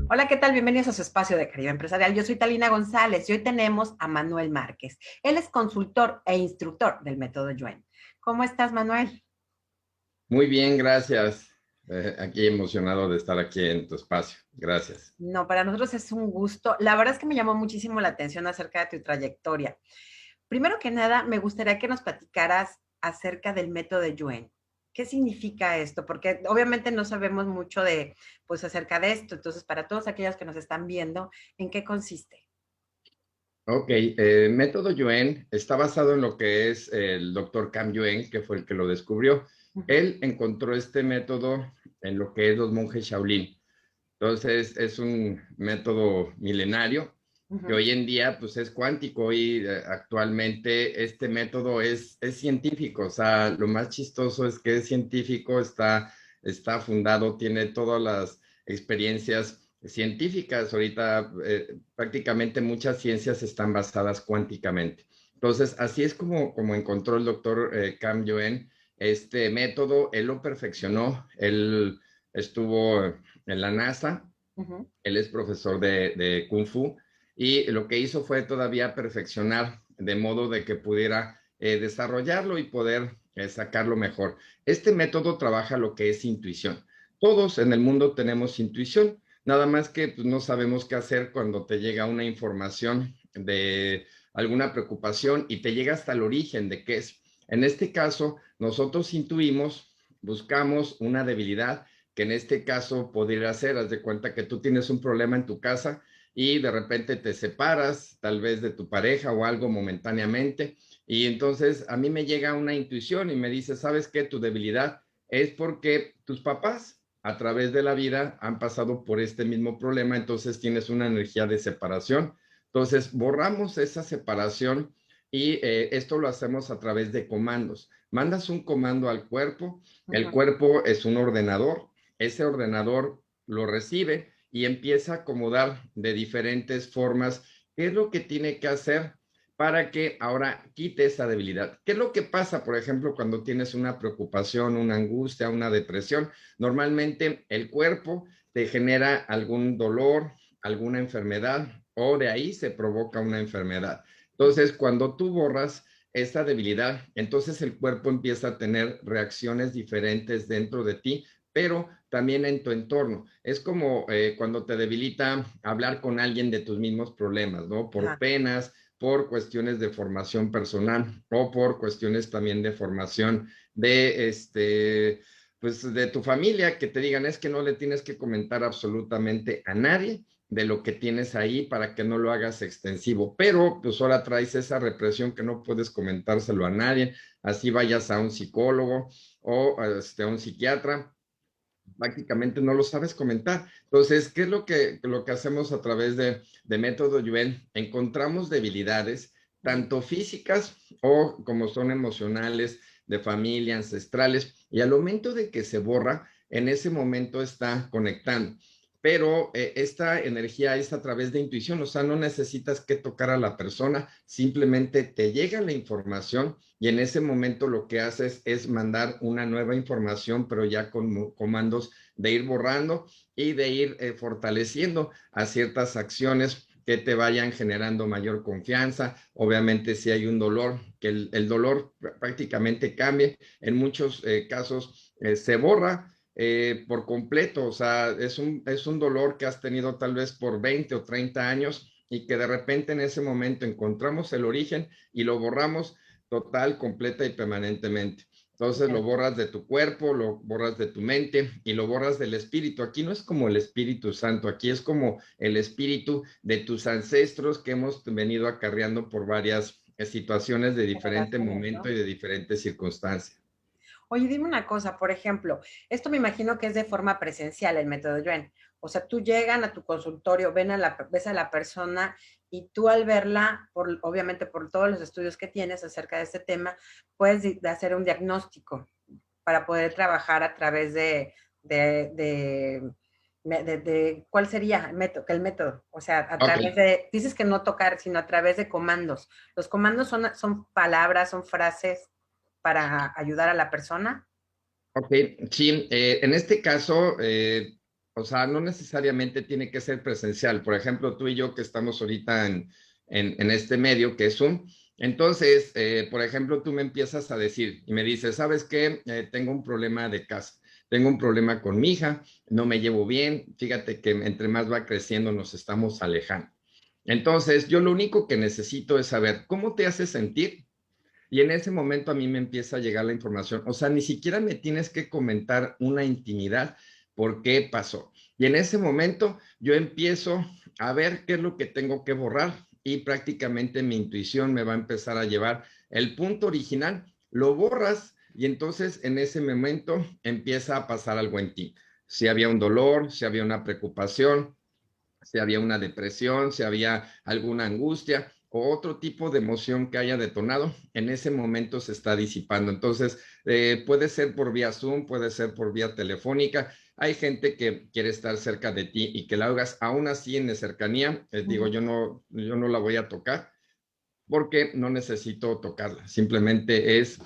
Hola, ¿qué tal? Bienvenidos a su espacio de Caribe Empresarial. Yo soy Talina González y hoy tenemos a Manuel Márquez. Él es consultor e instructor del método Yuen. ¿Cómo estás, Manuel? Muy bien, gracias. Aquí emocionado de estar aquí en tu espacio. Gracias. No, para nosotros es un gusto. La verdad es que me llamó muchísimo la atención acerca de tu trayectoria. Primero que nada, me gustaría que nos platicaras acerca del método Yuen. ¿Qué significa esto? Porque obviamente no sabemos mucho pues, acerca de esto. Entonces, para todos aquellos que nos están viendo, ¿en qué consiste? Ok, método Yuen está basado en lo que es el doctor Cam Yuen, que fue el que lo descubrió. Ujú, Él encontró este método en lo que es los monjes Shaolin. Entonces, es un método milenario que ujú. hoy en día pues es cuántico y actualmente este método es científico. O sea, lo más chistoso es que es científico, está fundado, tiene todas las experiencias científicas. Ahorita prácticamente muchas ciencias están basadas cuánticamente. Entonces, así es como encontró el doctor Cam Yuen este método. Él lo perfeccionó, él estuvo en la NASA. Ujú. Él es profesor de Kung Fu y lo que hizo fue todavía perfeccionar de modo de que pudiera desarrollarlo y poder sacarlo mejor. Este método trabaja lo que es intuición. Todos en el mundo tenemos intuición, nada más que pues, no sabemos qué hacer cuando te llega una información de alguna preocupación y te llega hasta el origen de qué es. En este caso, nosotros intuimos, buscamos una debilidad que en este caso podría ser, haz de cuenta que tú tienes un problema en tu casa y de repente te separas tal vez de tu pareja o algo momentáneamente y entonces a mí me llega una intuición y me dice, ¿sabes qué? Tu debilidad es porque tus papás a través de la vida han pasado por este mismo problema, entonces tienes una energía de separación. Entonces borramos esa separación y esto lo hacemos a través de comandos. Mandas un comando al cuerpo, el Ujú. cuerpo es un ordenador, ese ordenador lo recibe y empieza a acomodar de diferentes formas qué es lo que tiene que hacer para que ahora quite esa debilidad. ¿Qué es lo que pasa, por ejemplo, cuando tienes una preocupación, una angustia, una depresión? Normalmente el cuerpo te genera algún dolor, alguna enfermedad o de ahí se provoca una enfermedad. Entonces, cuando tú borras esa debilidad, entonces el cuerpo empieza a tener reacciones diferentes dentro de ti, pero también en tu entorno. Es como cuando te debilita hablar con alguien de tus mismos problemas, ¿no? Por Ajá. penas, por cuestiones de formación personal o por cuestiones también de formación pues de tu familia, que te digan es que no le tienes que comentar absolutamente a nadie de lo que tienes ahí para que no lo hagas extensivo, pero pues ahora traes esa represión que no puedes comentárselo a nadie, así vayas a un psicólogo o a un psiquiatra, prácticamente no lo sabes comentar. Entonces, ¿qué es lo que hacemos a través de método Yuen? Encontramos debilidades, Ujú. tanto físicas o como son emocionales, de familia, ancestrales, y al momento de que se borra, en ese momento está conectando. Pero esta energía es a través de intuición, o sea, no necesitas que tocar a la persona, simplemente te llega la información y en ese momento lo que haces es mandar una nueva información, pero ya con comandos de ir borrando y de ir fortaleciendo a ciertas acciones que te vayan generando mayor confianza. Obviamente si hay un dolor, que el dolor prácticamente cambie. En muchos casos se borra por completo, o sea, es un dolor que has tenido tal vez por 20 o 30 años y que de repente en ese momento encontramos el origen y lo borramos total, completa y permanentemente. Entonces lo Ya. borras de tu cuerpo, lo borras de tu mente y lo borras del espíritu. Aquí no es como el Espíritu Santo, aquí es como el espíritu de tus ancestros que hemos venido acarreando por varias situaciones de diferente Generaciones, momento ¿no? y de diferentes circunstancias. Oye, dime una cosa, por ejemplo, esto me imagino que es de forma presencial el método Yuen. O sea, tú llegan a tu consultorio, ves a la persona y tú al verla, obviamente por todos los estudios que tienes acerca de este tema, puedes hacer un diagnóstico para poder trabajar a través de, de, ¿cuál sería el método? O sea, a Ok, través dices que no tocar, sino a través de comandos. Los comandos son palabras, son frases para ayudar a la persona. ok, sí, en este caso O sea, no necesariamente tiene que ser presencial. Por ejemplo, tú y yo que estamos ahorita en este medio que es Zoom. Entonces, por ejemplo, tú me empiezas a decir y me dices, ¿sabes qué? Tengo un problema de casa, tengo un problema con mi hija, no me llevo bien, fíjate que entre más va creciendo nos estamos alejando. Entonces, yo lo único que necesito es saber cómo te hace sentir y en ese momento a mí me empieza a llegar la información. O sea, ni siquiera me tienes que comentar una intimidad por qué pasó. Y en ese momento yo empiezo a ver qué es lo que tengo que borrar y prácticamente mi intuición me va a empezar a llevar el punto original, lo borras y entonces en ese momento empieza a pasar algo en ti. Si había un dolor, si había una preocupación, si había una depresión, si había alguna angustia o otro tipo de emoción que haya detonado, en ese momento se está disipando. Entonces, puede ser por vía Zoom, puede ser por vía telefónica. Hay gente que quiere estar cerca de ti y que la hagas aún así en la cercanía. Digo, yo no la voy a tocar porque no necesito tocarla. Simplemente es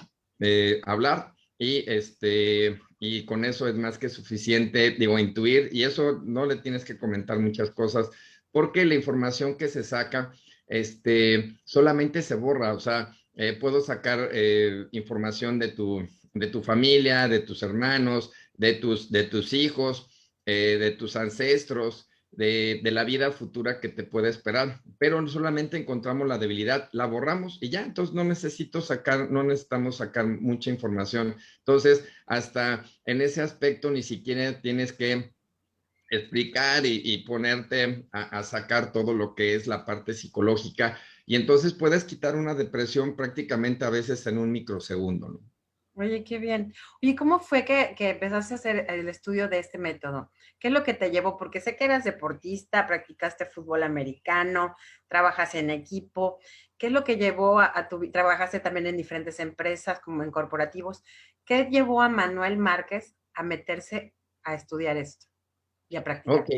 hablar y con eso es más que suficiente, digo, intuir, y eso no le tienes que comentar muchas cosas, porque la información que se saca, solamente se borra, o sea, puedo sacar información de tu familia, de tus hermanos, de tus hijos, de tus ancestros, de la vida futura que te puede esperar, pero solamente encontramos la debilidad, la borramos y ya, entonces no necesitamos sacar mucha información. Entonces, hasta en ese aspecto ni siquiera tienes que explicar y ponerte a sacar todo lo que es la parte psicológica y entonces puedes quitar una depresión prácticamente a veces en un microsegundo, ¿no? Oye, qué bien. Oye, ¿cómo fue que empezaste a hacer el estudio de este método? ¿Qué es lo que te llevó? Porque sé que eras deportista, practicaste fútbol americano, trabajas en equipo. ¿Qué es lo que llevó trabajaste también en diferentes empresas, como en corporativos? ¿Qué llevó a Manuel Márquez a meterse a estudiar esto y a practicar? Ok,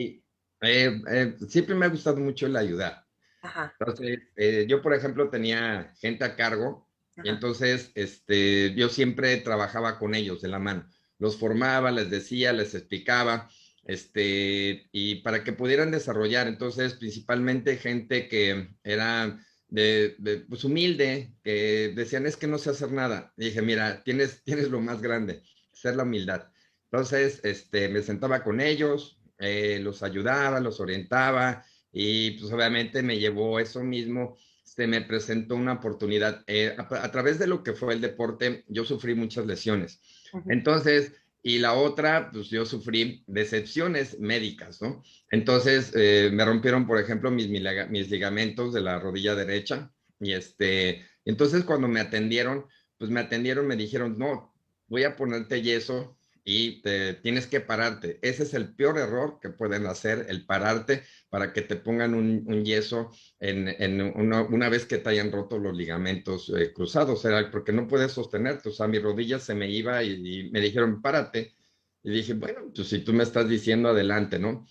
siempre me ha gustado mucho el ayudar. Ajá, Entonces, yo, por ejemplo, tenía gente a cargo y ajá. entonces yo siempre trabajaba con ellos de la mano. Los formaba, les decía, les explicaba, y para que pudieran desarrollar. Entonces, principalmente gente que era pues humilde, que decían, es que no sé hacer nada. Y dije, mira, tienes lo más grande, ser la humildad. Entonces, me sentaba con ellos, los ayudaba, los orientaba y pues obviamente me llevó eso mismo, se me presentó una oportunidad. A través de lo que fue el deporte, yo sufrí muchas lesiones. Ujú. Entonces, y la otra, pues yo sufrí decepciones médicas, ¿no? Entonces, me rompieron, por ejemplo, mis ligamentos de la rodilla derecha y entonces cuando me atendieron, pues me atendieron, me dijeron, no, voy a ponerte yeso y tienes que pararte. Ese es el peor error que pueden hacer, el pararte para que te pongan un yeso una vez que te hayan roto los ligamentos cruzados, era porque no puedes sostenerte, o sea, mi rodilla se me iba y me dijeron, párate, y dije, bueno, pues si tú me estás diciendo adelante, ¿no?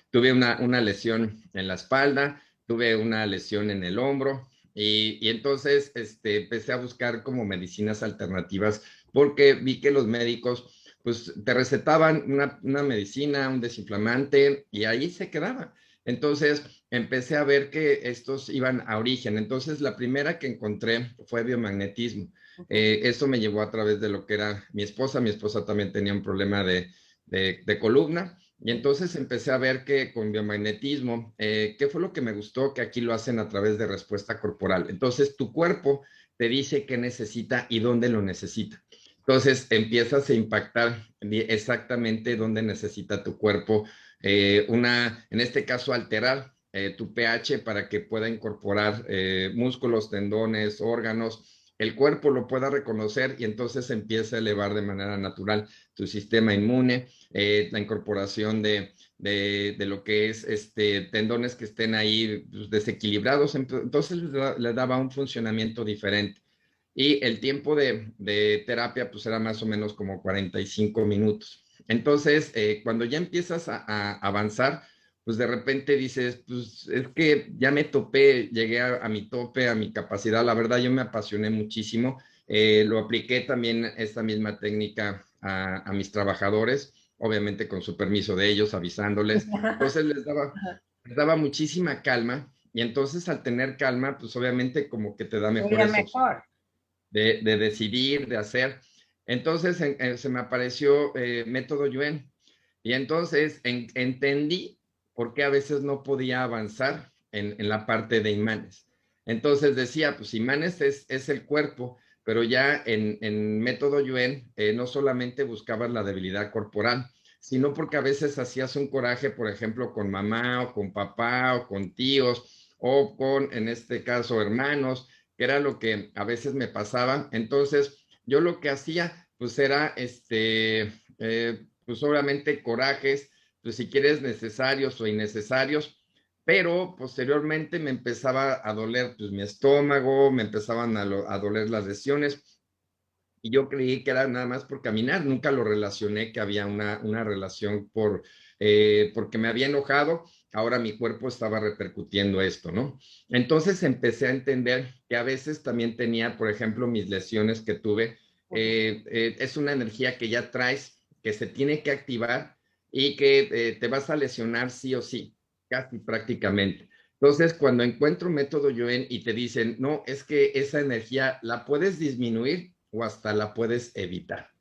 Tuve una lesión en la espalda, tuve una lesión en el hombro y entonces empecé a buscar como medicinas alternativas porque vi que los médicos pues te recetaban una medicina, un desinflamante y ahí se quedaba. Entonces empecé a ver que estos iban a origen. Entonces la primera que encontré fue biomagnetismo. Ujú. Eso me llevó a través de lo que era mi esposa. Mi esposa también tenía un problema de columna y entonces empecé a ver que con biomagnetismo, ¿qué fue lo que me gustó? Que aquí lo hacen a través de respuesta corporal. Entonces tu cuerpo te dice qué necesita y dónde lo necesita. Entonces empiezas a impactar exactamente dónde necesita tu cuerpo, en este caso, alterar tu pH para que pueda incorporar músculos, tendones, órganos, el cuerpo lo pueda reconocer y entonces empieza a elevar de manera natural tu sistema inmune, la incorporación de lo que es tendones que estén ahí pues, desequilibrados, entonces le daba un funcionamiento diferente. Y el tiempo de terapia pues era más o menos como 45 minutos. Entonces, cuando ya empiezas a avanzar, pues de repente dices, pues es que ya me topé, llegué a mi tope, a mi capacidad. La verdad, yo me apasioné muchísimo. Lo apliqué también esta misma técnica a mis trabajadores. obviamente con su permiso de ellos, avisándoles. Entonces les daba muchísima calma y entonces al tener calma, pues obviamente como que te da Fluía mejores opciones mejor. de decidir, de hacer. Entonces se me apareció método Yuen y entonces entendí por qué a veces no podía avanzar en la parte de imanes. Entonces decía, pues imanes es el cuerpo, pero ya en método Yuen no solamente buscabas la debilidad corporal, sino porque a veces hacías un coraje, por ejemplo, con mamá o con papá o con tíos o con, en este caso, hermanos, que era lo que a veces me pasaba. Entonces, yo lo que hacía, pues era, pues obviamente corajes, pues si quieres necesarios o innecesarios, pero posteriormente me empezaba a doler pues mi estómago, me empezaban a doler las lesiones y yo creí que era nada más por caminar, nunca lo relacioné que había una relación porque me había enojado, ahora mi cuerpo estaba repercutiendo esto, ¿no? Entonces empecé a entender que a veces también tenía, por ejemplo, mis lesiones que tuve, es una energía que ya traes, que se tiene que activar y que te vas a lesionar sí o sí, casi prácticamente. Entonces, cuando encuentro un método Yuen y te dicen, no, es que esa energía la puedes disminuir o hasta la puedes evitar.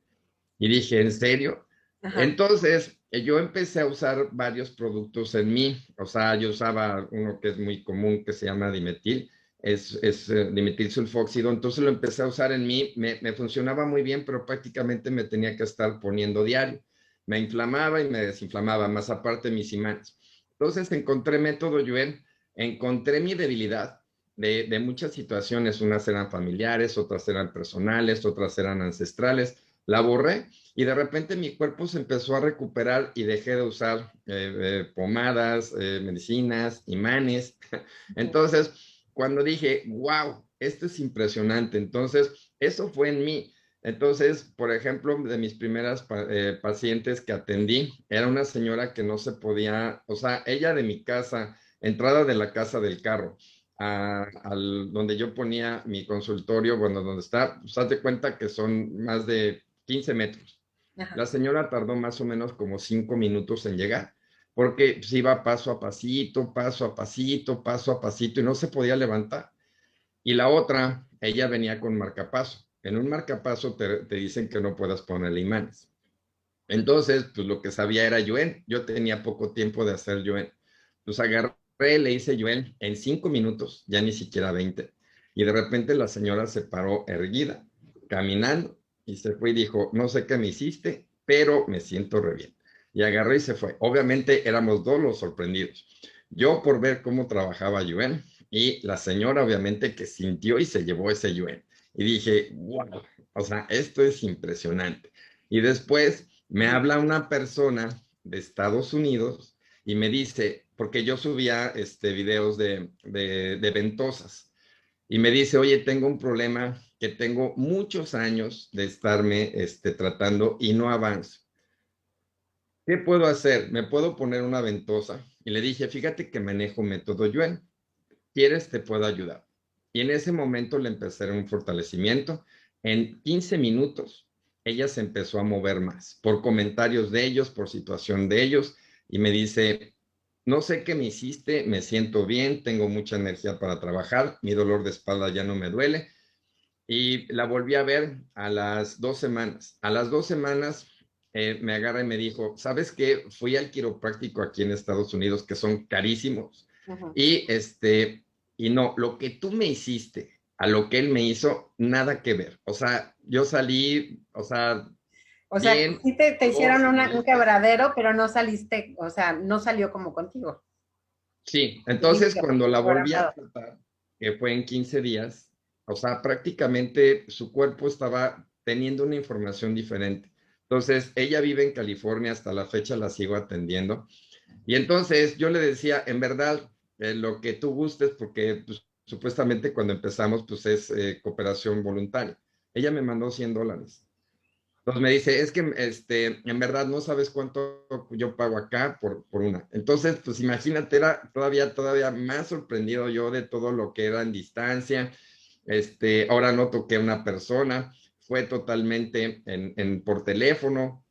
Y dije, ¿en serio? Ajá. Entonces, yo empecé a usar varios productos en mí. O sea, yo usaba uno que es muy común que se llama dimetil, dimetil sulfóxido. Entonces lo empecé a usar en mí. Me funcionaba muy bien, pero prácticamente me tenía que estar poniendo diario. Me inflamaba y me desinflamaba, más aparte mis imanes. Entonces encontré método Yuen, encontré mi debilidad de muchas situaciones. Unas eran familiares, otras eran personales, otras eran ancestrales. La borré y de repente mi cuerpo se empezó a recuperar y dejé de usar pomadas, medicinas, imanes. Entonces, cuando dije, wow, esto es impresionante, entonces eso fue en mí. Entonces, por ejemplo, de mis primeras pacientes que atendí, era una señora que no se podía, o sea, ella de mi casa, entrada de la casa del carro, donde yo ponía mi consultorio, bueno, donde está, pues haz de cuenta que son más de 15 metros. Ajá. La señora tardó más o menos como 5 minutos en llegar, porque pues, iba paso a pasito, paso a pasito, paso a pasito y no se podía levantar. Y la otra, ella venía con marcapaso. En un marcapaso te dicen que no puedas ponerle imanes. Entonces, pues lo que sabía era Yuen. Yo tenía poco tiempo de hacer Yuen. Pues agarré, le hice Yuen en 5 minutos, ya ni siquiera 20. Y de repente la señora se paró erguida, caminando, y se fue y dijo, no sé qué me hiciste, pero me siento re bien. Y agarré y se fue. Obviamente éramos dos los sorprendidos. Yo por ver cómo trabajaba Yuen y la señora obviamente que sintió y se llevó ese Yuen. Y dije, wow, o sea, esto es impresionante. Y después me habla una persona de Estados Unidos y me dice, porque yo subía videos de ventosas, y me dice, oye, tengo un problema que tengo muchos años de estarme tratando y no avanzo. ¿Qué puedo hacer? ¿Me puedo poner una ventosa? Y le dije, fíjate que manejo método Yuen. ¿Quieres? Te puedo ayudar. Y en ese momento le empecé un fortalecimiento. En 15 minutos, ella se empezó a mover más, por comentarios de ellos, por situación de ellos, y me dice, no sé qué me hiciste, me siento bien, tengo mucha energía para trabajar, mi dolor de espalda ya no me duele. Y la volví a ver a las 2 semanas. A las 2 semanas me agarra y me dijo, ¿sabes qué? Fui al quiropráctico aquí en Estados Unidos, que son carísimos, Ajá. y y no, lo que tú me hiciste a lo que él me hizo, nada que ver. O sea, yo salí, o sea, O sea, bien, sí te dolor, hicieron sin un molestias. quebradero, pero no saliste, o sea, no salió como contigo. Sí, entonces Limpio, cuando la volví a programado. tratar, que fue en 15 días, o sea, prácticamente su cuerpo estaba teniendo una información diferente. Entonces, ella vive en California, hasta la fecha la sigo atendiendo. Y entonces yo le decía, en verdad, lo que tú gustes, porque pues, supuestamente cuando empezamos, pues es cooperación voluntaria. Ella me mandó $100. Entonces me dice, es que en verdad no sabes cuánto yo pago acá por una. Entonces, pues imagínate, era todavía más sorprendido yo de todo lo que era en distancia. Ahora no toqué a una persona, fue totalmente por teléfono.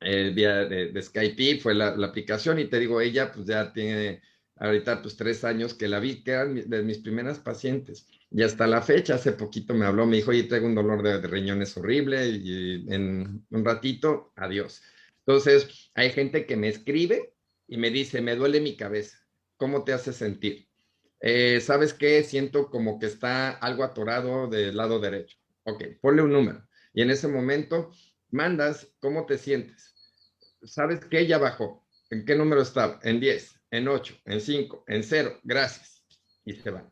vía de Skype, fue la aplicación, y te digo, ella pues ya tiene ahorita pues 3 años que la vi, que eran de mis primeras pacientes. Y hasta la fecha, hace poquito me habló, me dijo, oye, traigo un dolor de riñones horrible y en un ratito, adiós. Entonces, hay gente que me escribe y me dice, me duele mi cabeza, ¿cómo te hace sentir? ¿Sabes qué? Siento como que está algo atorado del lado derecho. Ok, ponle un número. Y en ese momento mandas, ¿cómo te sientes? ¿Sabes qué? Ya bajó. ¿En qué número estaba? En 10, en 8, en 5, en 0. Gracias. Y se va.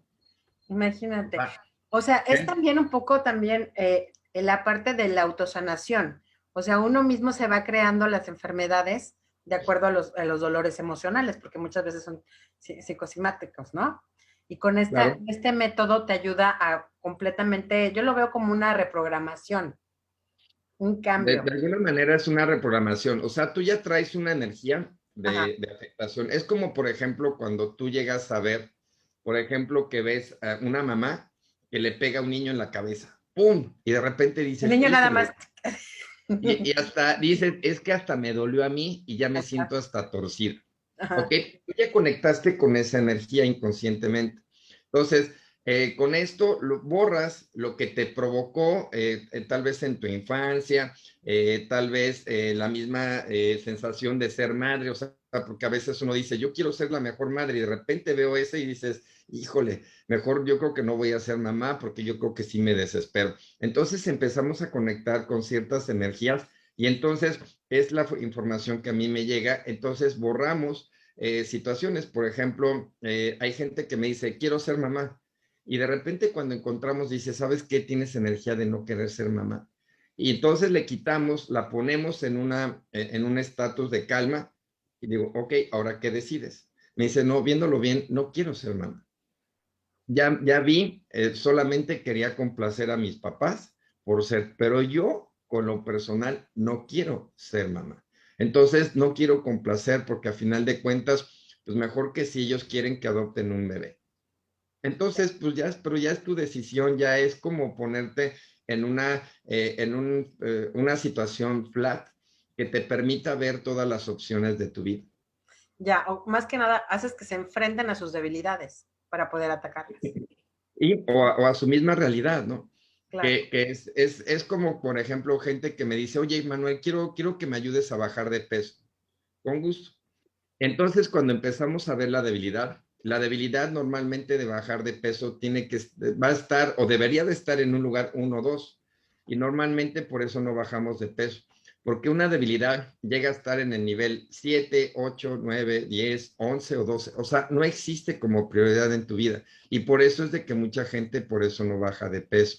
Imagínate. Va. O sea, es ¿Eh? también un poco también en la parte de la autosanación. O sea, uno mismo se va creando las enfermedades de acuerdo a los dolores emocionales, porque muchas veces son psicosomáticos, ¿no? Y con Claro. este método te ayuda a completamente, yo lo veo como una reprogramación, un De cambio. alguna manera es una reprogramación. O sea, tú ya traes una energía Ajá. de afectación. Es como, por ejemplo, cuando tú llegas a ver, por ejemplo, que ves a una mamá que le pega a un niño en la cabeza. ¡Pum! Y de repente El dices, niño nada más. híjole, y hasta dices, es que hasta me dolió a mí y ya me Ajá, siento hasta torcido. ¿Ok? ajá. Tú ya conectaste con esa energía inconscientemente. Entonces, con esto borras lo que te provocó tal vez en tu infancia, tal vez la misma sensación de ser madre, o sea, porque a veces uno dice, yo quiero ser la mejor madre y de repente veo ese y dices, híjole, mejor yo creo que no voy a ser mamá porque yo creo que sí me desespero. Entonces empezamos a conectar con ciertas energías y entonces es la información que a mí me llega, entonces borramos situaciones. Por ejemplo, hay gente que me dice, quiero ser mamá. Y de repente cuando encontramos, dice, ¿sabes qué? Tienes energía de no querer ser mamá. Y entonces le quitamos, la ponemos en un estatus de calma y digo, ok, ¿ahora qué decides? Me dice, no, viéndolo bien, no quiero ser mamá. Ya vi, solamente quería complacer a mis papás por ser, pero yo con lo personal no quiero ser mamá. Entonces no quiero complacer porque a final de cuentas, pues mejor que si ellos quieren que adopten un bebé. Entonces, pues ya es, pero ya es tu decisión, ya es como ponerte en una situación flat que te permita ver todas las opciones de tu vida. Ya, o más que nada, haces que se enfrenten a sus debilidades para poder atacarlas. O a su misma realidad, ¿no? Claro. Que es como, por ejemplo, gente que me dice, oye, Manuel, quiero que me ayudes a bajar de peso. Con gusto. Entonces, cuando empezamos a ver la debilidad normalmente de bajar de peso va a estar o debería de estar en un lugar 1 o 2. Y normalmente por eso no bajamos de peso. Porque una debilidad llega a estar en el nivel 7, 8, 9, 10, 11 o 12. O sea, no existe como prioridad en tu vida. Y por eso es de que mucha gente por eso no baja de peso.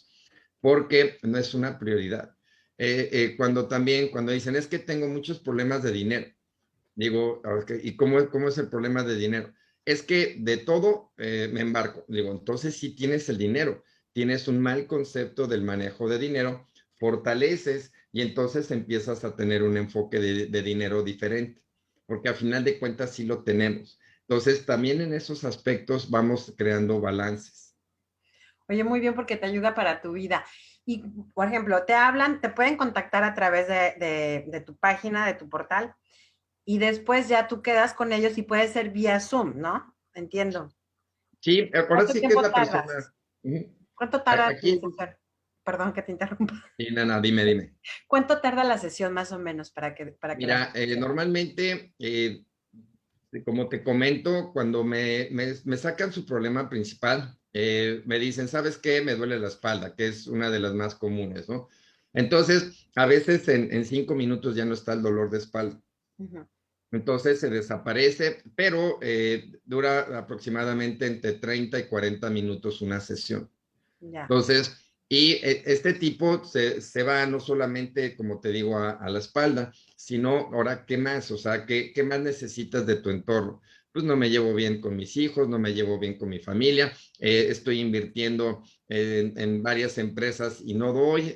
Porque no es una prioridad. Cuando dicen, es que tengo muchos problemas de dinero. Digo, okay, ¿y cómo es el problema de dinero? Es que de todo me embarco. Digo, entonces sí tienes el dinero, tienes un mal concepto del manejo de dinero, fortaleces y entonces empiezas a tener un enfoque de dinero diferente, porque a final de cuentas sí lo tenemos. Entonces, también en esos aspectos vamos creando balances. Oye, muy bien porque te ayuda para tu vida. Y, por ejemplo, te hablan, te pueden contactar a través de tu página, de tu portal, y después ya tú quedas con ellos y puede ser vía Zoom, ¿no? Entiendo. Sí, ahora ¿Cuánto sí que es tiempo la persona. tardas? Ujú. ¿Cuánto tarda tu Aquí, sesión? Perdón que te interrumpa. sí, Nana, dime. ¿Cuánto tarda la sesión más o menos para que la Mira, gente sepa? normalmente como te comento, cuando me sacan su problema principal, me dicen, ¿sabes qué? Me duele la espalda, que es una de las más comunes, ¿no? Entonces, a veces en 5 minutos ya no está el dolor de espalda. Ujú. Entonces se desaparece, pero dura aproximadamente entre 30 y 40 minutos una sesión. Ya. Entonces, este tipo se va no solamente, como te digo, a la espalda, sino ahora, ¿qué más? O sea, ¿qué más necesitas de tu entorno? Pues no me llevo bien con mis hijos, no me llevo bien con mi familia, estoy invirtiendo en varias empresas y no doy,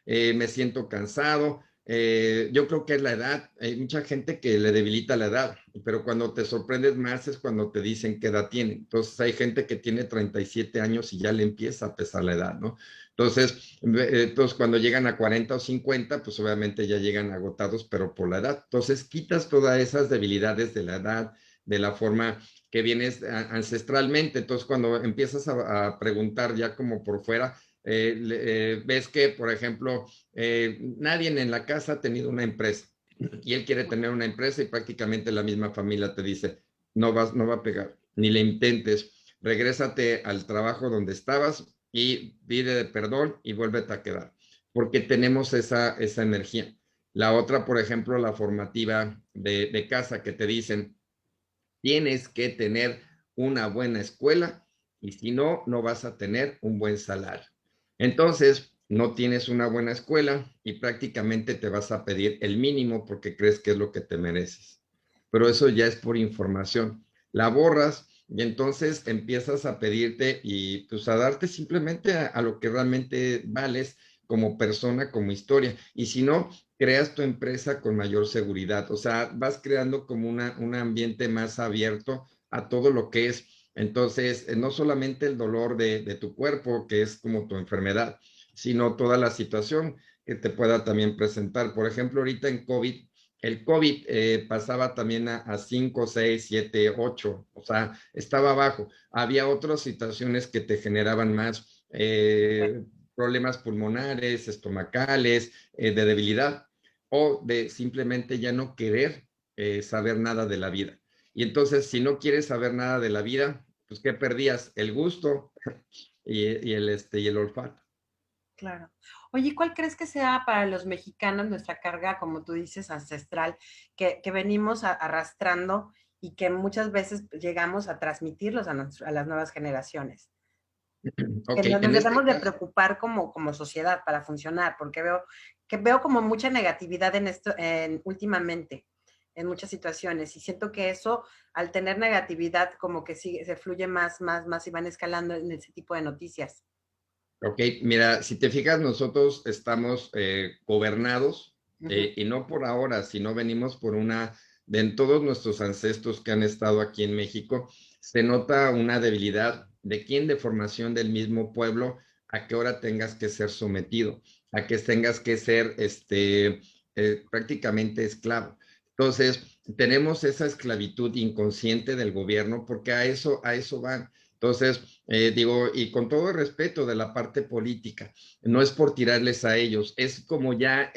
me siento cansado. yo creo que es la edad. Hay mucha gente que le debilita la edad, pero cuando te sorprendes más es cuando te dicen qué edad tiene. Entonces hay gente que tiene 37 años y ya le empieza a pesar la edad, ¿no? Entonces cuando llegan a 40 o 50, pues obviamente ya llegan agotados, pero por la edad. Entonces quitas todas esas debilidades de la edad, de la forma que vienes ancestralmente. Entonces cuando empiezas a preguntar ya como por fuera, ves que, por ejemplo, nadie en la casa ha tenido una empresa y él quiere tener una empresa y prácticamente la misma familia te dice, no va a pegar, ni le intentes, regrésate al trabajo donde estabas y pide perdón y vuélvete a quedar, porque tenemos esa energía. La otra, por ejemplo, la formativa de casa que te dicen, tienes que tener una buena escuela y si no, no vas a tener un buen salario. Entonces, no tienes una buena escuela y prácticamente te vas a pedir el mínimo porque crees que es lo que te mereces. Pero eso ya es por información. La borras y entonces empiezas a pedirte y pues a darte simplemente a lo que realmente vales como persona, como historia. Y si no, creas tu empresa con mayor seguridad. O sea, vas creando como un ambiente más abierto a todo lo que es. Entonces, no solamente el dolor de tu cuerpo, que es como tu enfermedad, sino toda la situación que te pueda también presentar. Por ejemplo, ahorita en COVID, el COVID pasaba también a 5, 6, 7, 8, o sea, estaba abajo. Había otras situaciones que te generaban más problemas pulmonares, estomacales, de debilidad o de simplemente ya no querer saber nada de la vida. Y entonces, si no quieres saber nada de la vida, pues ¿qué perdías? El gusto y el olfato. Claro. Oye, ¿cuál crees que sea para los mexicanos nuestra carga, como tú dices, ancestral, que venimos arrastrando y que muchas veces llegamos a transmitirlos a las nuevas generaciones? Que Ok, nos en este debemos de caso, preocupar como sociedad para funcionar, porque veo como mucha negatividad en esto últimamente, en muchas situaciones, y siento que eso, al tener negatividad, como que sigue, se fluye más y van escalando en ese tipo de noticias. ok, mira, si te fijas, nosotros estamos gobernados Ujú. y no por ahora, sino venimos por de en todos nuestros ancestros que han estado aquí en México, se nota una debilidad de quién de formación del mismo pueblo, a qué hora tengas que ser sometido, a que tengas que ser prácticamente esclavo. Entonces, tenemos esa esclavitud inconsciente del gobierno porque a eso van. Entonces, digo, y con todo el respeto de la parte política, no es por tirarles a ellos, es como ya,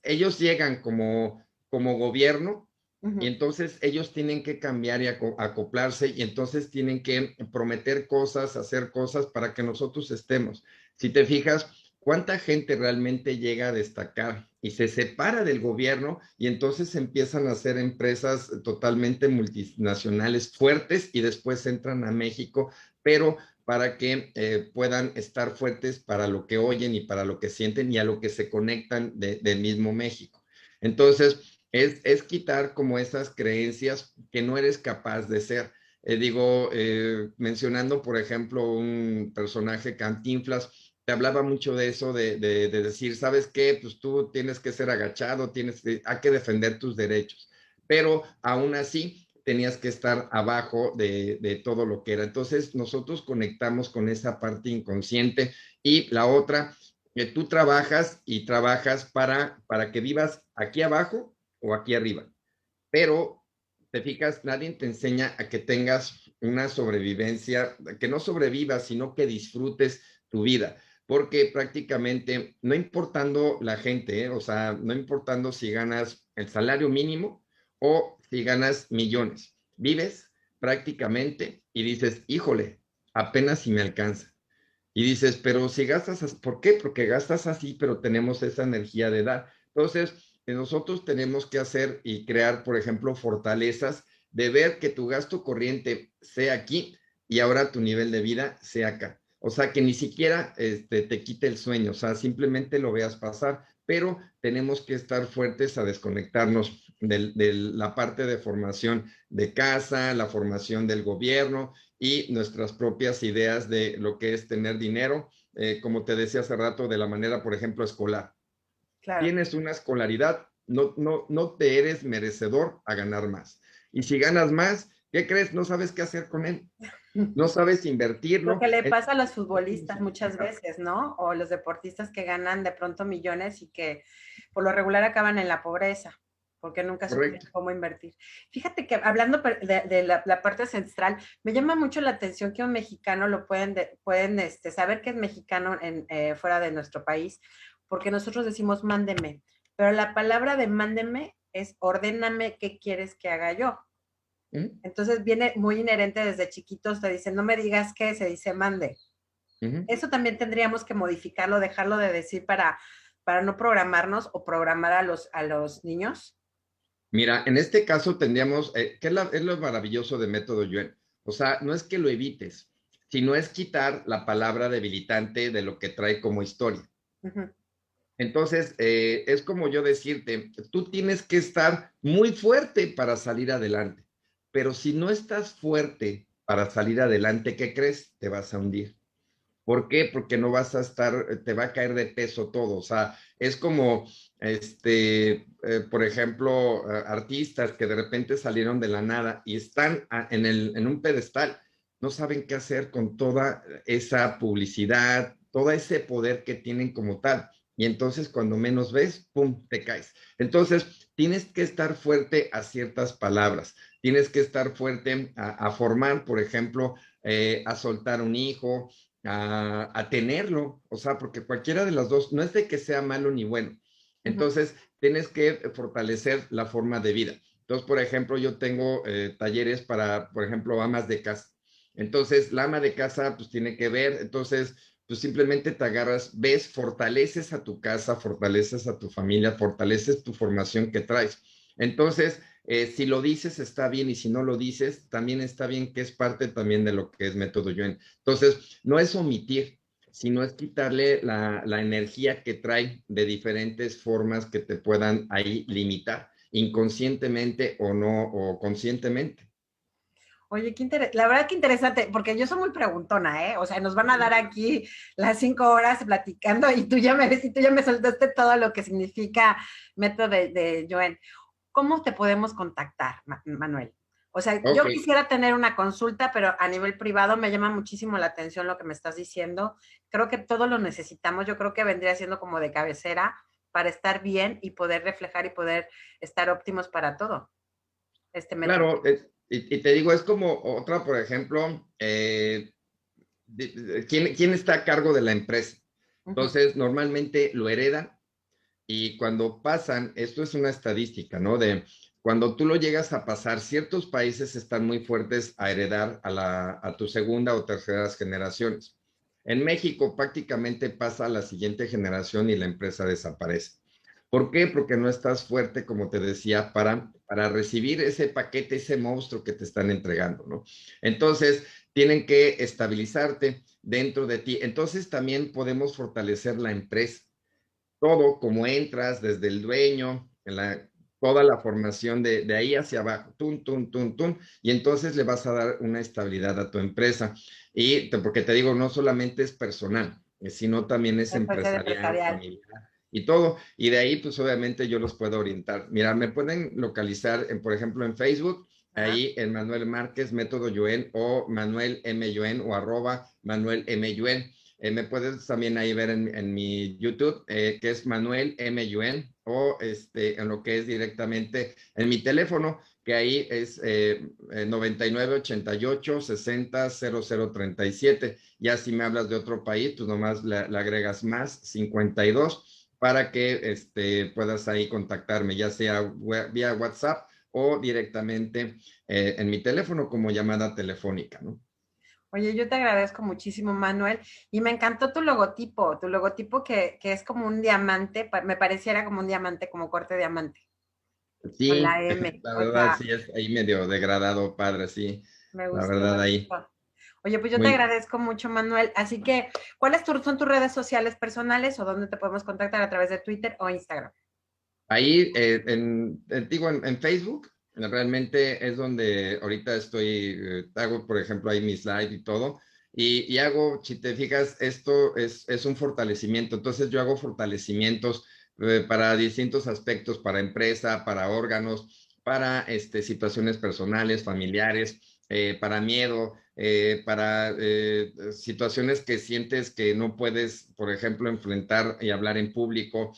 ellos llegan como gobierno y Ujú. entonces ellos tienen que cambiar y acoplarse y entonces tienen que prometer cosas, hacer cosas para que nosotros estemos. Si te fijas, ¿cuánta gente realmente llega a destacar y se separa del gobierno y entonces empiezan a hacer empresas totalmente multinacionales fuertes y después entran a México, pero para que puedan estar fuertes para lo que oyen y para lo que sienten y a lo que se conectan del mismo México? Entonces, es quitar como esas creencias que no eres capaz de ser. Mencionando, por ejemplo, un personaje Cantinflas, te hablaba mucho de eso, de decir, ¿sabes qué? Pues tú tienes que ser agachado, hay que defender tus derechos, pero aún así tenías que estar abajo de todo lo que era. Entonces nosotros conectamos con esa parte inconsciente y la otra, que tú trabajas y trabajas para que vivas aquí abajo o aquí arriba, pero te fijas, nadie te enseña a que tengas una sobrevivencia, que no sobrevivas, sino que disfrutes tu vida, porque prácticamente, no importando la gente, o sea, no importando si ganas el salario mínimo o si ganas millones, vives prácticamente y dices, híjole, apenas si me alcanza. Y dices, pero si gastas, ¿por qué? Porque gastas así, pero tenemos esa energía de dar. Entonces, nosotros tenemos que hacer y crear, por ejemplo, fortalezas de ver que tu gasto corriente sea aquí y ahora tu nivel de vida sea acá. O sea, que ni siquiera te quite el sueño, o sea, simplemente lo veas pasar, pero tenemos que estar fuertes a desconectarnos de la parte de formación de casa, la formación del gobierno, y nuestras propias ideas de lo que es tener dinero, como te decía hace rato, de la manera, por ejemplo, escolar. Claro. tienes una escolaridad, no te eres merecedor a ganar más. Y si ganas más, ¿qué crees? No sabes qué hacer con él, no sabes Lo invertirlo. que le pasa a los futbolistas Entonces, muchas veces, ¿no? O los deportistas que ganan de pronto millones y que por lo regular acaban en la pobreza, porque nunca supieron correcto. cómo invertir. Fíjate que hablando de la parte ancestral, me llama mucho la atención que un mexicano lo pueden saber que es mexicano fuera de nuestro país, porque nosotros decimos mándeme, pero la palabra de mándeme es ordéname qué quieres que haga yo. ¿Mm? Entonces viene muy inherente desde chiquitos, te dicen, no me digas qué, se dice mande. Ujú. Eso también tendríamos que modificarlo, dejarlo de decir para no programarnos o programar a los niños. Mira, en este caso tendríamos, ¿qué es lo maravilloso de método Yuen? O sea, no es que lo evites, sino es quitar la palabra debilitante de lo que trae como historia. Uh -huh. Entonces, es como yo decirte, tú tienes que estar muy fuerte para salir adelante, pero si no estás fuerte para salir adelante, ¿qué crees? Te vas a hundir. ¿Por qué? Porque no vas a estar, te va a caer de peso todo. O sea, es como, por ejemplo, artistas que de repente salieron de la nada y están en un pedestal. No saben qué hacer con toda esa publicidad, todo ese poder que tienen como tal. Y entonces cuando menos ves, ¡pum!, te caes. Entonces, tienes que estar fuerte a ciertas palabras. Tienes que estar fuerte a formar, por ejemplo, a soltar un hijo, a tenerlo, o sea, porque cualquiera de las dos, no es de que sea malo ni bueno. Uh -huh. Entonces, tienes que fortalecer la forma de vida. Entonces, por ejemplo, yo tengo talleres para, por ejemplo, amas de casa. Entonces, la ama de casa, pues tiene que ver, entonces, pues simplemente te agarras, ves, fortaleces a tu casa, fortaleces a tu familia, fortaleces tu formación que traes. Entonces, si lo dices está bien y si no lo dices también está bien, que es parte también de lo que es método Yuen. Entonces, no es omitir, sino es quitarle la energía que trae de diferentes formas que te puedan ahí limitar, inconscientemente o no, o conscientemente. Oye, la verdad que interesante, porque yo soy muy preguntona, ¿eh? O sea, nos van a dar aquí las 5 horas platicando y tú ya me soltaste todo lo que significa método de Joen. ¿Cómo te podemos contactar, Manuel? O sea, Ok, yo quisiera tener una consulta, pero a nivel privado me llama muchísimo la atención lo que me estás diciendo. Creo que todo lo necesitamos. Yo creo que vendría siendo como de cabecera para estar bien y poder reflejar y poder estar óptimos para todo este método. claro, y te digo, es como otra, por ejemplo, ¿quién está a cargo de la empresa? Uh -huh. Entonces, normalmente lo heredan. Y cuando pasan, esto es una estadística, ¿no? De cuando tú lo llegas a pasar, ciertos países están muy fuertes a heredar a tu segunda o terceras generaciones. En México prácticamente pasa a la siguiente generación y la empresa desaparece. ¿Por qué? Porque no estás fuerte, como te decía, para recibir ese paquete, ese monstruo que te están entregando, ¿no? Entonces, tienen que estabilizarte dentro de ti. Entonces, también podemos fortalecer la empresa todo, como entras, desde el dueño, toda la formación de ahí hacia abajo, y entonces le vas a dar una estabilidad a tu empresa. Porque te digo, no solamente es personal, sino también es Puede ser empresarial, empresarial. familiar y todo. Y de ahí, pues obviamente yo los puedo orientar. Mira, me pueden localizar, por ejemplo, en Facebook, Ajá. ahí en Manuel Márquez, Método Yuen, o Manuel M. Yuen, o @Manuel M. Yuen. Me puedes también ahí ver en mi YouTube, que es Manuel M. Yuen, o en lo que es directamente en mi teléfono, que ahí es 9988-600037. Ya si me hablas de otro país, pues nomás le agregas más 52 para que puedas ahí contactarme, ya sea vía WhatsApp o directamente en mi teléfono como llamada telefónica, ¿no? Oye, yo te agradezco muchísimo, Manuel, y me encantó tu logotipo que es como un diamante, me pareciera como un diamante, como corte diamante, con la Sí, M. la O verdad sea, sí es ahí medio degradado, padre, sí, me la gustó, verdad me ahí. gustó. Oye, pues yo te Muy, agradezco mucho, Manuel. Así que, son tus redes sociales personales o dónde te podemos contactar a través de Twitter o Instagram? ahí digo, en Facebook, realmente es donde ahorita estoy, hago, por ejemplo, ahí mis live y todo, y hago, si te fijas, esto es un fortalecimiento, entonces yo hago fortalecimientos para distintos aspectos, para empresa, para órganos, para situaciones personales, familiares, para miedo, para situaciones que sientes que no puedes, por ejemplo, enfrentar y hablar en público,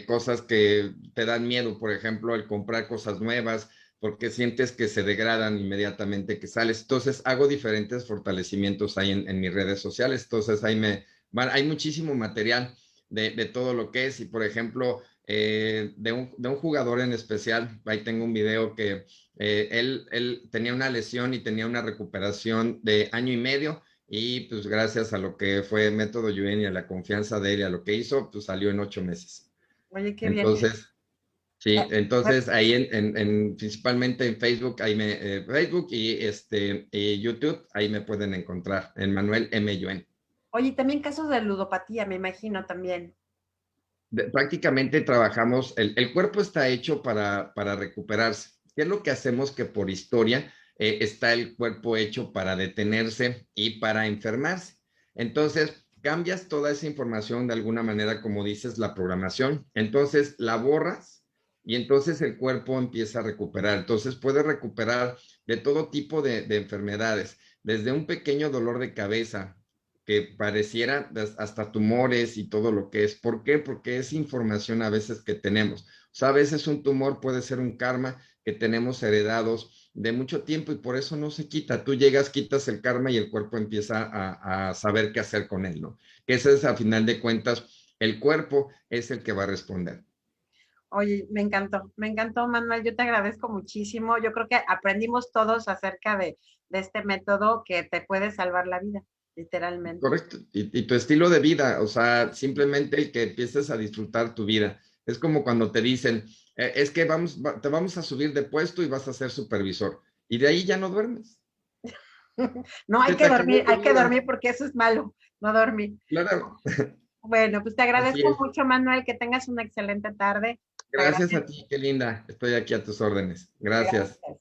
cosas que te dan miedo, por ejemplo, el comprar cosas nuevas, porque sientes que se degradan inmediatamente que sales. Entonces, hago diferentes fortalecimientos ahí en mis redes sociales. Entonces, hay muchísimo material de todo lo que es. Y, por ejemplo, de un jugador en especial, ahí tengo un video que él tenía una lesión y tenía una recuperación de año y medio. Y pues gracias a lo que fue Método Yuen y a la confianza de él y a lo que hizo, pues salió en 8 meses. Oye, qué bien. Entonces, sí, Me- entonces ahí principalmente en Facebook, Facebook y YouTube, ahí me pueden encontrar, en Manuel M. Yuen. Oye, y también casos de ludopatía, me imagino también. Prácticamente trabajamos, el cuerpo está hecho para recuperarse. ¿Qué es lo que hacemos? Que por historia está el cuerpo hecho para detenerse y para enfermarse. Entonces, cambias toda esa información de alguna manera, como dices, la programación. Entonces, la borras y entonces el cuerpo empieza a recuperar. Entonces, puede recuperar de todo tipo de enfermedades, desde un pequeño dolor de cabeza que pareciera hasta tumores y todo lo que es. ¿Por qué? Porque es información a veces que tenemos. O sea, a veces un tumor puede ser un karma que tenemos heredados de mucho tiempo y por eso no se quita. Tú llegas, quitas el karma y el cuerpo empieza a saber qué hacer con él, ¿no? Que ese es, a final de cuentas, el cuerpo es el que va a responder. Oye, me encantó, Manuel. Yo te agradezco muchísimo. Yo creo que aprendimos todos acerca de este método que te puede salvar la vida, literalmente. Correcto. Y tu estilo de vida, o sea, simplemente el que empieces a disfrutar tu vida. Es como cuando te dicen, es que te vamos a subir de puesto y vas a ser supervisor. Y de ahí ya no duermes. No, Se te acabó tu hay que vida. dormir porque eso es malo, no dormir. Claro. Bueno, pues te Así agradezco es. mucho, Manuel, que tengas una excelente tarde. Te Gracias a agradezco. ti, qué linda. Estoy aquí a tus órdenes. Gracias. Gracias.